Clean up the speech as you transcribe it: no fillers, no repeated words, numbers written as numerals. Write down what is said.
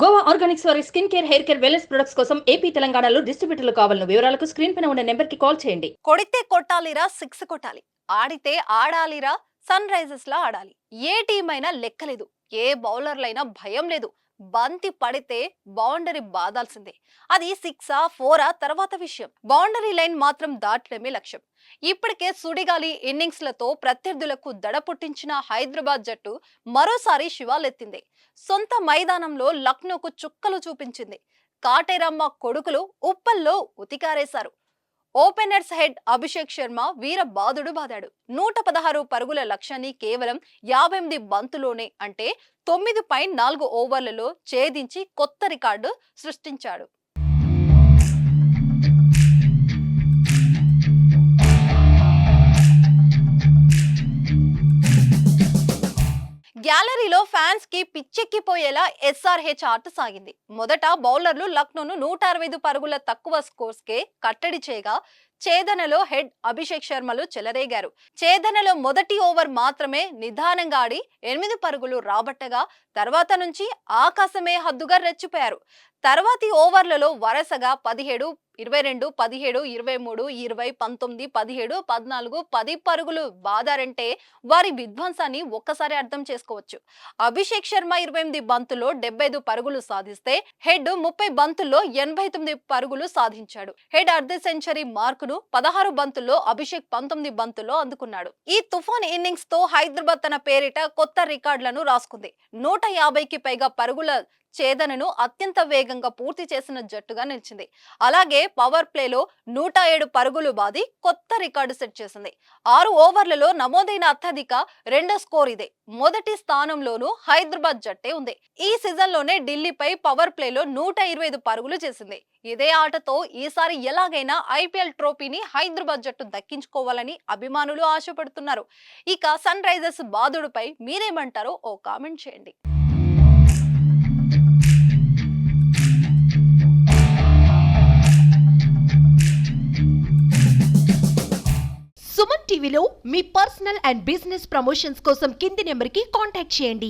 Goa Organics వారి skin care, hair care, wellness products కోసం AP, తెలంగాణలో డిస్ట్రిబ్యూటర్లు కావాలన్న వివరాలకు స్క్రీన్ పైన ఉన్న నెంబర్కి కాల్ చేయండి. కొడితే కొట్టాలిరా, సిక్స్ కొట్టాలి. ఆడితే ఆడాలిరా, సన్ రైజర్స్ లా ఆడాలి. ఏ టీం అయినా లెక్కలేదు, ఏ బౌలర్లైనా భయం లేదు. బంతి పడితే బౌండరీ బాదాల్సిందే. అది సిక్సా, ఫోరా తర్వాత విషయం. బౌండరీ లైన్ మాత్రం దాటడమే లక్ష్యం. ఇప్పటికే సుడిగాలి ఇన్నింగ్స్లతో ప్రత్యర్థులకు దడ పుట్టించిన హైదరాబాద్ జట్టు మరోసారి శివాలెత్తింది. సొంత మైదానంలో లక్నోకు చుక్కలు చూపించింది. కాటేరమ్మ కొడుకులు ఉప్పల్లో ఉతికారేశారు. ఓపెనర్స్ హెడ్ అభిషేక్ శర్మ వీర బాదుడు బాదాడు. 116 పరుగుల లక్ష్యాన్ని కేవలం 58 బంతులోనే, అంటే 9.4 ఓవర్లలో ఛేదించి కొత్త రికార్డు సృష్టించాడు. గ్యాలరీలో ఫ్యాన్స్ కి పిచ్చెక్కిపోయేలా ఎస్ఆర్హెచ్ ఆట సాగింది. మొదట బౌలర్లు లక్నోను 165 పరుగుల తక్కువ స్కోర్స్ కే కట్టడి చేయగా, ఛేదనలో హెడ్ అభిషేక్ శర్మలు చెలరేగారు. ఛేదనలో మొదటి ఓవర్ మాత్రమే నిదానంగా ఆడి 8 పరుగులు రాబట్టగా, తర్వాత నుంచి ఆకాశమే హద్దుగా రెచ్చిపోయారు. తర్వాతి ఓవర్లలో వరుసగా 17, 22, 17, 23, 20, 19, 17, 14, 10 పరుగులు బాదారంటే వారి విధ్వంసాన్ని ఒక్కసారి అర్థం చేసుకోవచ్చు. అభిషేక్ శర్మ 28 బంతుల్లో 75 పరుగులు సాధిస్తే, హెడ్ 30 బంతుల్లో 89 పరుగులు సాధించాడు. హెడ్ అర్ధ సెంచరీ మార్కును 16 బంతుల్లో, అభిషేక్ 19 బంతుల్లో అందుకున్నాడు. ఈ తుఫాన్ ఇన్నింగ్స్ తో హైదరాబాద్ తన పేరిట కొత్త రికార్డులను రాసుకుంది. 150కి పైగా పరుగుల ఛేదనను అత్యంత వేగంగా పూర్తి చేసిన జట్టుగా నిలిచింది. అలాగే పవర్ ప్లేలో 107 పరుగులు బాది కొత్త రికార్డు సెట్ చేసింది. 6 ఓవర్లలో నమోదైన అత్యధిక రెండో స్కోర్ ఇదే. మొదటి స్థానంలోనూ హైదరాబాద్ జట్టే ఉంది. ఈ సీజన్ లోనే ఢిల్లీపై పవర్ ప్లేలో 125 పరుగులు చేసింది. ఇదే ఆటతో ఈసారి ఎలాగైనా ఐపీఎల్ ట్రోఫీని హైదరాబాద్ జట్టు దక్కించుకోవాలని అభిమానులు ఆశపడుతున్నారు. ఇక సన్ రైజర్స్ బాదుడుపై మీరేమంటారో ఓ కామెంట్ చేయండి. సుమన్ టీవీలో మీ పర్సనల్ అండ్ బిజినెస్ ప్రమోషన్స్ కోసం కింది నెంబర్కి కాంటాక్ట్ చేయండి.